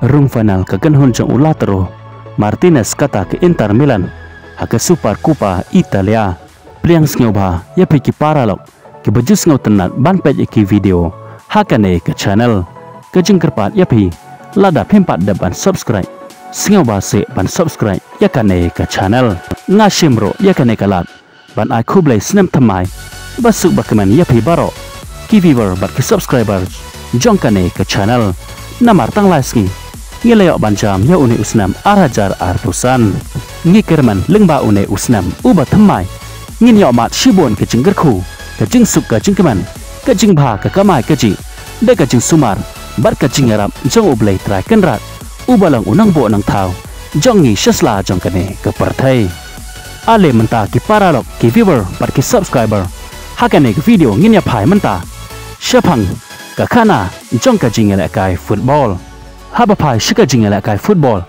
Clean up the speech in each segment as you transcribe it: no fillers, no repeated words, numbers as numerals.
Rung final ke Genhun Jong Ulatero, Martinez kata ke Inter Milan, hake Super Coppa Italia. Pliang ngobha ya piki paralok ke bejus ngau tenat ban pej ki video hakane ke channel ke jengkerpat ya pi lada pempat depan subscribe ngobha se ban subscribe ya kane ke channel ngashimro ya kane kalat ban ai kublai snem thamai basuk bakaman ya pi baro ki viewer bat ke subscriber jong kane ke channel namar tang laski ngileo banjam ya une usnam arajar artusan ngikirman lengba une usnam uba thamai ngin yo mat shibon ke jingger khu ke jing suk ke jing keman ke jing bha ke kamai ke ji de ke jing sumar bar ke jing arab jong ublai trai kenrat ubalang unang bo nang thau jong ngi shasla jong kane ke parthai ale menta ki paralok ki viewer bar ki subscriber hakane ke video ngin ya phai menta shapang ka khana jong ka jing la kai football haba phai shika jing la kai football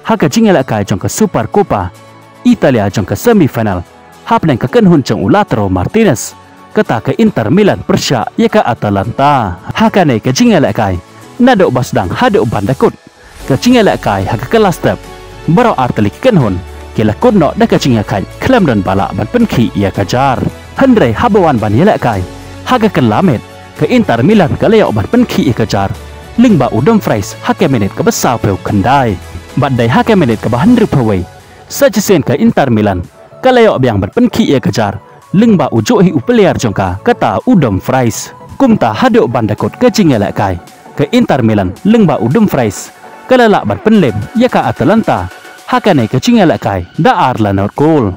haka jing la kai jong ka Super Coppa Italia jong ka semi final hapneng ke Genhun Jong Ulatero Martinez kata ke Inter Milan Persya ya ke Atalanta hakane ke jingela kai nadok basdang hadok bandakut ke jingela kai haka kelas step baro arteli Genhun ke lakut no da ke jingela kai klem dan balak ban penki ya kajar hendrei habawan ban yela kai haka kelamet ke Inter Milan ke leo ban penki ya kajar lingba udom fries hake menit ke besar peu kendai badai hake menit ke bahan rupawai sajesen ke Inter Milan kaleo biang berpenki ia kejar lingba ujuk hi upeliar jongka kata udom fries kumta hadok bandakot ke jingela kai ke Inter Milan lingba udom fries kalala ban penlem ya ka Atalanta hakane ke jingela kai da arla not goal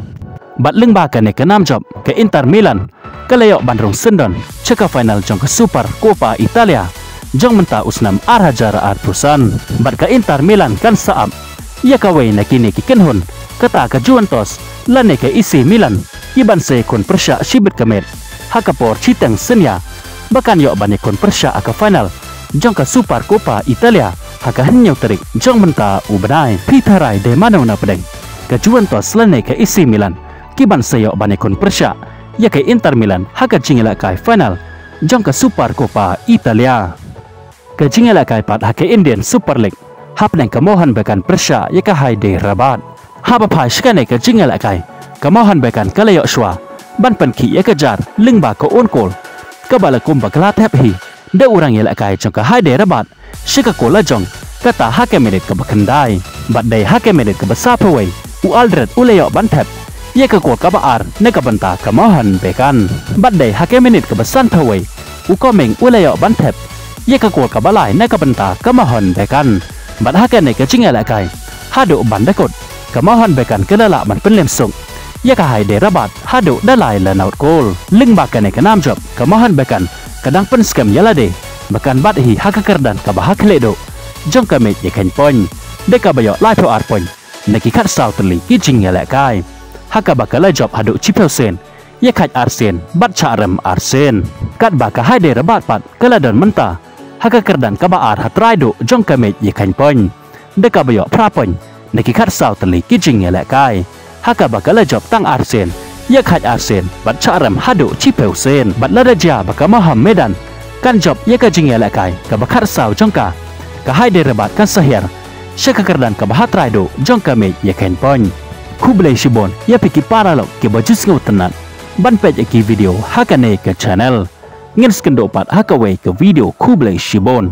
bat lingba kane ke nam job ke Inter Milan kaleo bandrong sendon ceka final jongka Super Coppa Italia jong menta usnam arhajar artusan bat ke Inter Milan kan saab ya kawai nakini ki Genhun kata ke Juventus lane ke isi Milan iban se kon Persya shibet kamet hakapor citeng senya bahkan yo bane kon Persya aka final jong ke Super Coppa Italia haka henyo terik jong menta ubenai pitarai de mana una pedeng ke Juventus lane ke isi Milan kiban se yo bane kon Persya ya ke Inter Milan haka jingela kai final jong ke Super Coppa Italia ke jingela kai pat haka Indian Super League hapneng ke mohan bekan Persya ya ke haide rabat haba phai shkane ke jingela kai kamahan bekan kalayo shwa ban penki ya kejar lingba ko on kol kabala kumba kala tap hi de urang yela kai jong ka haide rabat shika kola jong kata hake menit ke bakandai bat dai hake menit ke besapawai u aldred uleyo ban tap ya ke kol kabaar ne ka banta kamahan bekan bat dai hake menit ke besan pawai u komeng uleyo ban tap ya ke kol kabalai ne ka banta kamahan bekan bat hake ne ke jingela kai hado bandakot kamahan bekan kelala man penlem sung ya ka haide rabat hado dalai la naut gol ling bakane ke nam job kamahan bekan kadang pen scam yala de bekan bat hi haka kerdan ka bahak ledo jong ka met ye kan pon de ka bayo lai pro ar pon neki khat saw tli ki jing yala kai haka bakala job hado chipelsen ye khat arsen bat charem arsen kat baka haide rabat pat keladon menta haka kerdan ka ba ar hatrai do jong ka met ye kan pon de ka bayo pra pon neki khat saw tali ki jing yela kai haka bakala job tang arsen ya khat arsen bat charam hado chipeu sen bat laraja baka maham medan kan job ya ka jing yela kai ka bakar saw jongka ka haide rebat kan sahir shaka kerdan ka bahat raido jongka me ya ken pon kublai shibon ya piki paralok ke bajus ngau tenan ban pej ki video hakane ke channel ngin skendo pat hakawe ke video kublai shibon